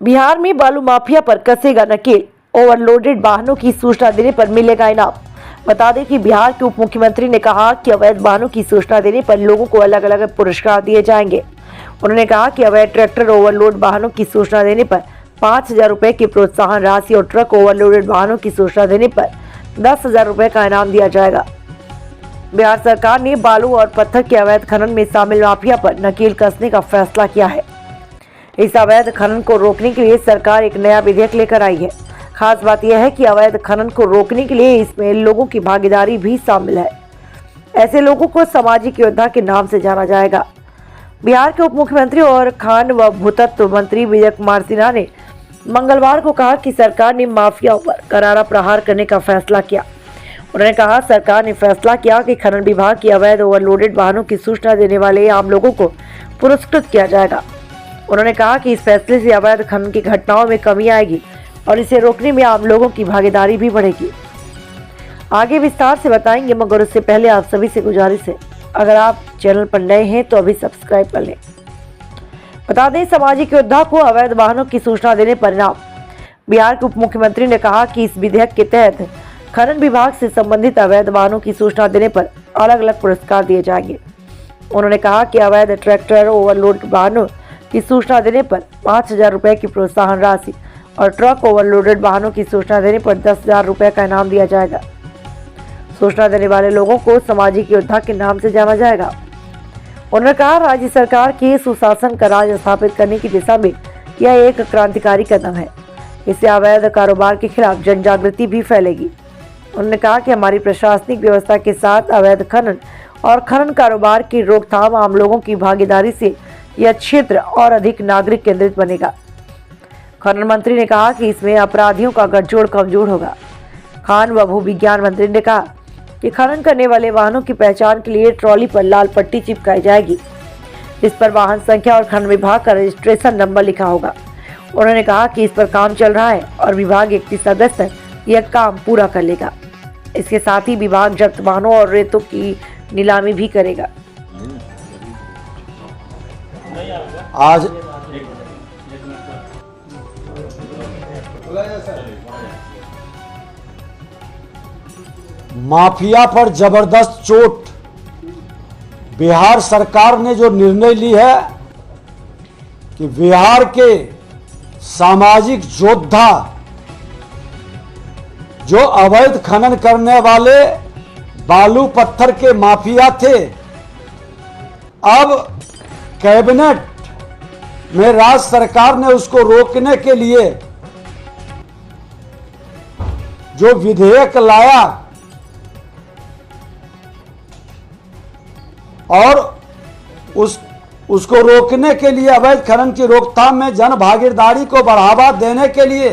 बिहार में बालू माफिया पर कसेगा नकेल, ओवरलोडेड वाहनों की सूचना देने पर मिलेगा इनाम। बता दें कि बिहार के उप मुख्यमंत्री ने कहा कि अवैध वाहनों की सूचना देने पर लोगों को अलग अलग पुरस्कार दिए जाएंगे। उन्होंने कहा कि अवैध ट्रैक्टर ओवरलोड वाहनों की सूचना देने पर 5,000 रुपए की प्रोत्साहन राशि और ट्रक ओवरलोडेड वाहनों की सूचना देने पर 10,000 रुपए का इनाम दिया जाएगा। बिहार सरकार ने बालू और पत्थर के अवैध खनन में शामिल माफिया पर नकेल कसने का फैसला किया है। इस अवैध खनन को रोकने के लिए सरकार एक नया विधेयक लेकर आई है। खास बात यह है कि अवैध खनन को रोकने के लिए इसमें लोगों की भागीदारी भी शामिल है। ऐसे लोगों को सामाजिक योद्धा के नाम से जाना जाएगा। बिहार के उप मुख्यमंत्री और खान व भूतत्व मंत्री विजय कुमार सिन्हा ने मंगलवार को कहा कि सरकार ने माफियाओं पर करारा प्रहार करने का फैसला किया। उन्होंने कहा, सरकार ने फैसला किया कि खनन विभाग की अवैध ओवरलोडेड वाहनों की सूचना देने वाले आम लोगों को पुरस्कृत किया जाएगा। उन्होंने कहा कि इस फैसले से अवैध खनन की घटनाओं में कमी आएगी और इसे रोकने में आम लोगों की भागीदारी भी बढ़ेगी। आगे विस्तार से बताएंगे, मगर उससे पहले आप सभी से गुजारिश है, अगर आप चैनल पर नए हैं तो अभी सब्सक्राइब कर लें। बता दें, सामाजिक योद्धा को अवैध वाहनों की सूचना देने पर इनाम। बिहार के उप मुख्यमंत्री ने कहा कि इस विधेयक के तहत खनन विभाग से संबंधित अवैध वाहनों की सूचना देने पर अलग अलग पुरस्कार दिए जाएंगे। उन्होंने कहा कि अवैध ट्रैक्टर ओवरलोड वाहनों की सूचना देने पर 5,000 रुपए की प्रोत्साहन राशि और ट्रक ओवरलोडेड वाहनों की सूचना देने पर 10,000 रुपए का इनाम दिया जाएगा। सूचना देने वाले लोगों को सामाजिक योद्धा के नाम से जाना जाएगा। उन्होंने कहा, राज्य सरकार के सुशासन का राज स्थापित करने की दिशा में यह एक क्रांतिकारी कदम है। इससे अवैध कारोबार के खिलाफ जन जागृति भी फैलेगी। उन्होंने कहा कि हमारी प्रशासनिक व्यवस्था के साथ अवैध खनन और खनन कारोबार की रोकथाम, आम लोगों की भागीदारी से यह क्षेत्र और अधिक नागरिक केंद्रित बनेगा। खनन मंत्री ने कहा कि इसमें अपराधियों का गठजोड़ कमजोर होगा। खान व भू विज्ञान मंत्री ने कहा कि खनन करने वाले वाहनों की पहचान के लिए ट्रॉली पर लाल पट्टी चिपकाई जाएगी। इस पर वाहन संख्या और खनन विभाग का रजिस्ट्रेशन नंबर लिखा होगा। उन्होंने कहा कि इस पर काम चल रहा है और विभाग 31 अगस्त तक यह काम पूरा कर लेगा। इसके साथ ही विभाग जब्त वाहनों और रेतों की नीलामी भी करेगा। आज माफिया पर जबरदस्त चोट। बिहार सरकार ने जो निर्णय ली है कि बिहार के सामाजिक योद्धा जो अवैध खनन करने वाले बालू पत्थर के माफिया थे, अब कैबिनेट में राज्य सरकार ने उसको रोकने के लिए जो विधेयक लाया और उसको रोकने के लिए, अवैध खनन की रोकथाम में जन भागीदारी को बढ़ावा देने के लिए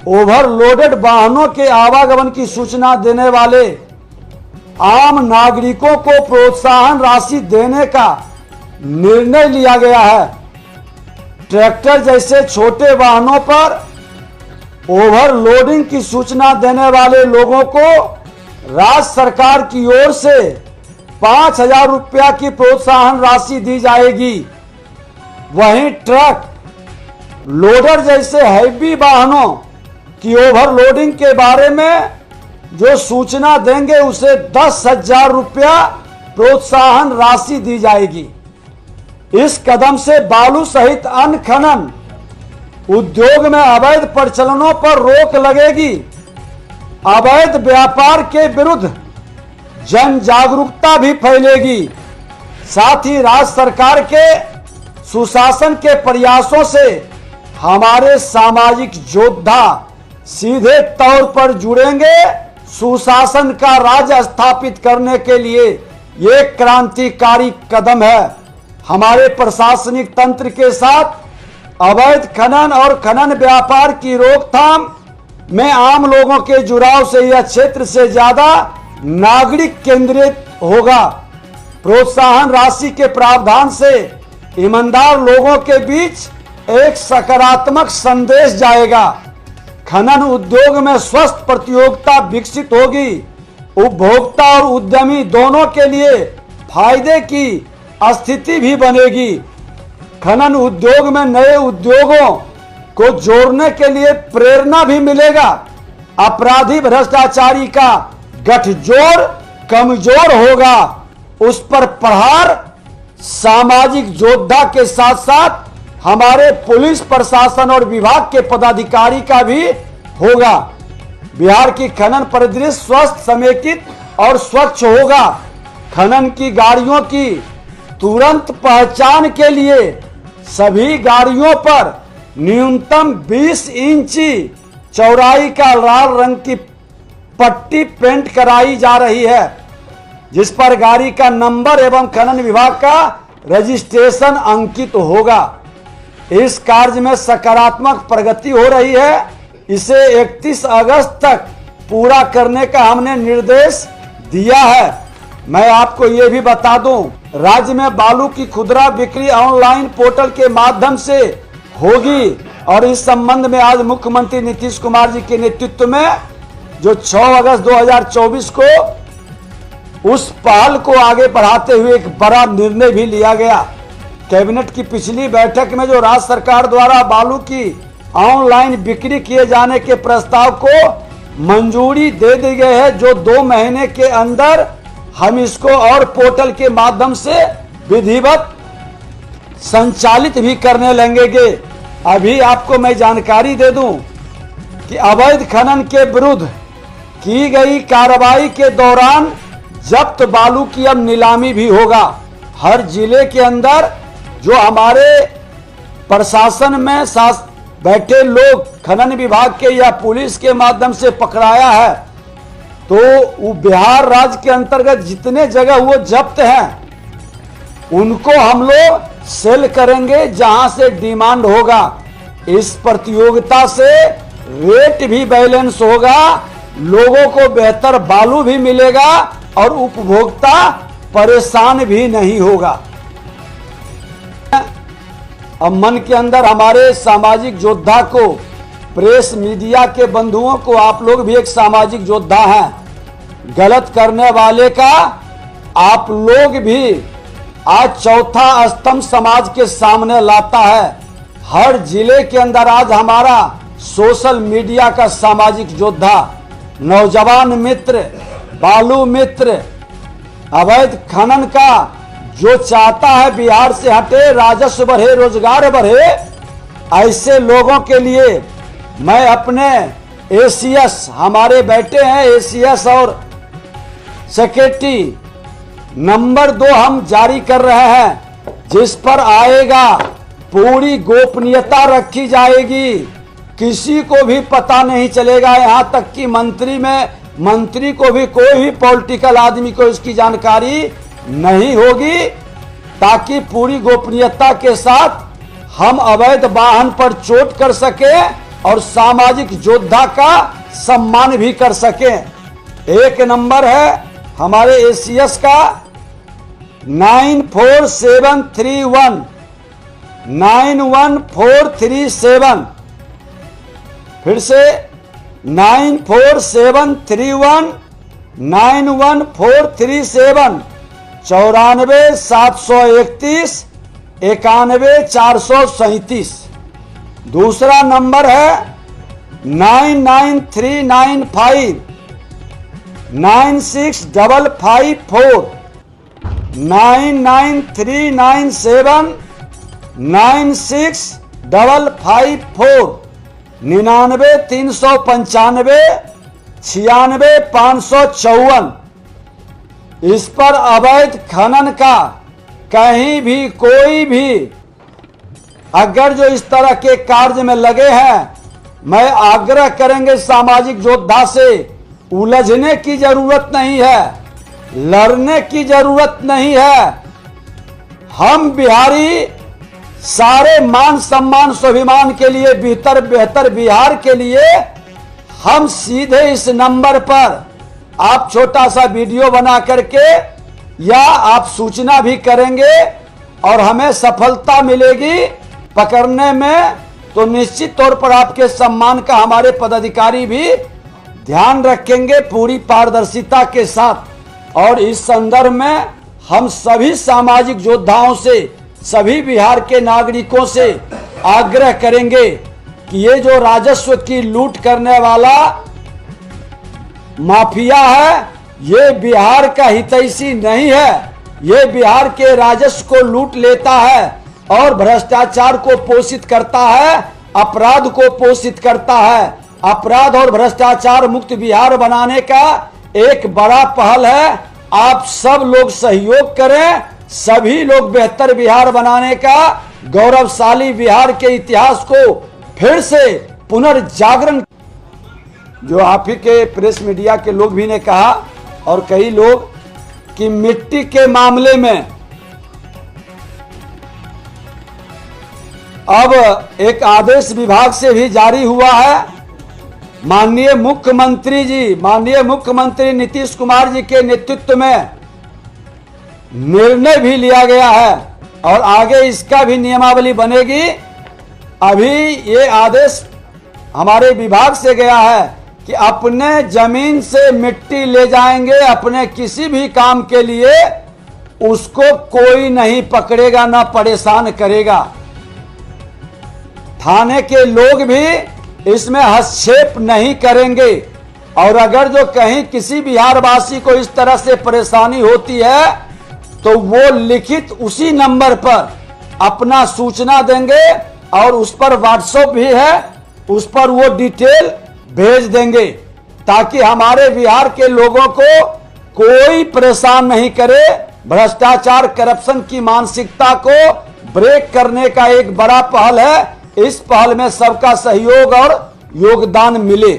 ओवरलोडेड वाहनों के आवागमन की सूचना देने वाले आम नागरिकों को प्रोत्साहन राशि देने का निर्णय लिया गया है। ट्रैक्टर जैसे छोटे वाहनों पर ओवरलोडिंग की सूचना देने वाले लोगों को राज्य सरकार की ओर से 5,000 रुपया की प्रोत्साहन राशि दी जाएगी। वहीं ट्रक लोडर जैसे हैवी वाहनों की ओवरलोडिंग के बारे में जो सूचना देंगे उसे 10,000 रुपया प्रोत्साहन राशि दी जाएगी। इस कदम से बालू सहित अन्य खनन उद्योग में अवैध प्रचलनों पर रोक लगेगी। अवैध व्यापार के विरुद्ध जन जागरूकता भी फैलेगी। साथ ही राज्य सरकार के सुशासन के प्रयासों से हमारे सामाजिक योद्धा सीधे तौर पर जुड़ेंगे। सुशासन का राज स्थापित करने के लिए ये क्रांतिकारी कदम है। हमारे प्रशासनिक तंत्र के साथ अवैध खनन और खनन व्यापार की रोकथाम में आम लोगों के जुड़ाव से यह क्षेत्र से ज्यादा नागरिक केंद्रित होगा। प्रोत्साहन राशि के प्रावधान से ईमानदार लोगों के बीच एक सकारात्मक संदेश जाएगा। खनन उद्योग में स्वस्थ प्रतियोगिता विकसित होगी। उपभोक्ता और उद्यमी दोनों के लिए फायदे की स्थिति भी बनेगी। खनन उद्योग में नए उद्योगों को जोड़ने के लिए प्रेरणा भी मिलेगा। अपराधी भ्रष्टाचारी का गठजोड़ कमजोर होगा, उस पर प्रहार सामाजिक योद्धा के साथ साथ हमारे पुलिस प्रशासन और विभाग के पदाधिकारी का भी होगा। बिहार की खनन परिदृश्य स्वस्थ, समेकित और स्वच्छ होगा। खनन की गाड़ियों की तुरंत पहचान के लिए सभी गाड़ियों पर न्यूनतम 20 इंची चौड़ाई का लाल रंग की पट्टी पेंट कराई जा रही है, जिस पर गाड़ी का नंबर एवं खनन विभाग का रजिस्ट्रेशन अंकित होगा। इस कार्य में सकारात्मक प्रगति हो रही है। इसे 31 अगस्त तक पूरा करने का हमने निर्देश दिया है। मैं आपको ये भी बता दूं, राज्य में बालू की खुदरा बिक्री ऑनलाइन पोर्टल के माध्यम से होगी और इस संबंध में आज मुख्यमंत्री नीतीश कुमार जी के नेतृत्व में जो 6 अगस्त 2024 को उस पहल को आगे बढ़ाते हुए एक बड़ा निर्णय भी लिया गया। कैबिनेट की पिछली बैठक में जो राज्य सरकार द्वारा बालू की ऑनलाइन बिक्री किए जाने के प्रस्ताव को मंजूरी दे दी गई है, जो 2 महीने के अंदर हम इसको और पोर्टल के माध्यम से विधिवत संचालित भी करने लगेंगे। अभी आपको मैं जानकारी दे दूं कि अवैध खनन के विरुद्ध की गई कार्रवाई के दौरान जब्त बालू की अब नीलामी भी होगा। हर जिले के अंदर जो हमारे प्रशासन में बैठे लोग खनन विभाग के या पुलिस के माध्यम से पकड़ाया है, तो वो बिहार राज्य के अंतर्गत जितने जगह वो जब्त हैं उनको हम लोग सेल करेंगे जहां से डिमांड होगा। इस प्रतियोगिता से रेट भी बैलेंस होगा, लोगों को बेहतर बालू भी मिलेगा और उपभोक्ता परेशान भी नहीं होगा। अब मन के अंदर हमारे सामाजिक योद्धा को, प्रेस मीडिया के बंधुओं को, आप लोग भी एक सामाजिक योद्धा हैं। गलत करने वाले का आप लोग भी आज चौथा स्तंभ समाज के सामने लाता है। हर जिले के अंदर आज हमारा सोशल मीडिया का सामाजिक योद्धा, नौजवान मित्र, बालू मित्र, अवैध खनन का जो चाहता है बिहार से हटे, राजस्व बढ़े, रोजगार बढ़े, ऐसे लोगों के लिए मैं अपने एसीएस, हमारे बैठे हैं एसीएस और सेक्रेटरी नंबर 2 हम जारी कर रहे हैं, जिस पर आएगा पूरी गोपनीयता रखी जाएगी, किसी को भी पता नहीं चलेगा। यहाँ तक कि मंत्री को भी, कोई भी पॉलिटिकल आदमी को इसकी जानकारी नहीं होगी, ताकि पूरी गोपनीयता के साथ हम अवैध वाहन पर चोट कर सके और सामाजिक योद्धा का सम्मान भी कर सके। एक नंबर है हमारे एसीएस का 94731 91437, फिर से 94731 91437, 94 731 91 437। दूसरा नंबर है 99395 96554, 99397 96554, 99 395 96 554। इस पर अवैध खनन का कहीं भी कोई भी अगर जो इस तरह के कार्य में लगे हैं, मैं आग्रह करेंगे सामाजिक योद्धा से, उलझने की जरूरत नहीं है, लड़ने की जरूरत नहीं है। हम बिहारी सारे मान सम्मान स्वाभिमान के लिए, बेहतर बिहार के लिए हम सीधे इस नंबर पर आप छोटा सा वीडियो बना करके या आप सूचना भी करेंगे और हमें सफलता मिलेगी पकड़ने में, तो निश्चित तौर पर आपके सम्मान का हमारे पदाधिकारी भी ध्यान रखेंगे पूरी पारदर्शिता के साथ। और इस संदर्भ में हम सभी सामाजिक योद्धाओं से, सभी बिहार के नागरिकों से आग्रह करेंगे कि ये जो राजस्व की लूट करने वाला माफिया है, ये बिहार का हितैषी नहीं है। ये बिहार के राजस्व को लूट लेता है और भ्रष्टाचार को पोषित करता है, अपराध को पोषित करता है। अपराध और भ्रष्टाचार मुक्त बिहार बनाने का एक बड़ा पहल है। आप सब लोग सहयोग करें, सभी लोग बेहतर बिहार बनाने का, गौरवशाली बिहार के इतिहास को फिर से पुनर्जागरण। जो आप ही के प्रेस मीडिया के लोग भी ने कहा और कई लोग कि मिट्टी के मामले में अब एक आदेश विभाग से भी जारी हुआ है। माननीय मुख्यमंत्री नीतीश कुमार जी के नेतृत्व में निर्णय भी लिया गया है और आगे इसका भी नियमावली बनेगी। अभी ये आदेश हमारे विभाग से गया है कि अपने जमीन से मिट्टी ले जाएंगे अपने किसी भी काम के लिए, उसको कोई नहीं पकड़ेगा ना परेशान करेगा। थाने के लोग भी इसमें हस्तक्षेप नहीं करेंगे और अगर जो कहीं किसी बिहारवासी को इस तरह से परेशानी होती है तो वो लिखित उसी नंबर पर अपना सूचना देंगे और उस पर व्हाट्सएप भी है, उस पर वो डिटेल भेज देंगे ताकि हमारे बिहार के लोगों को कोई परेशान नहीं करे। भ्रष्टाचार करप्शन की मानसिकता को ब्रेक करने का एक बड़ा पहल है। इस पहल में सबका सहयोग और योगदान मिले।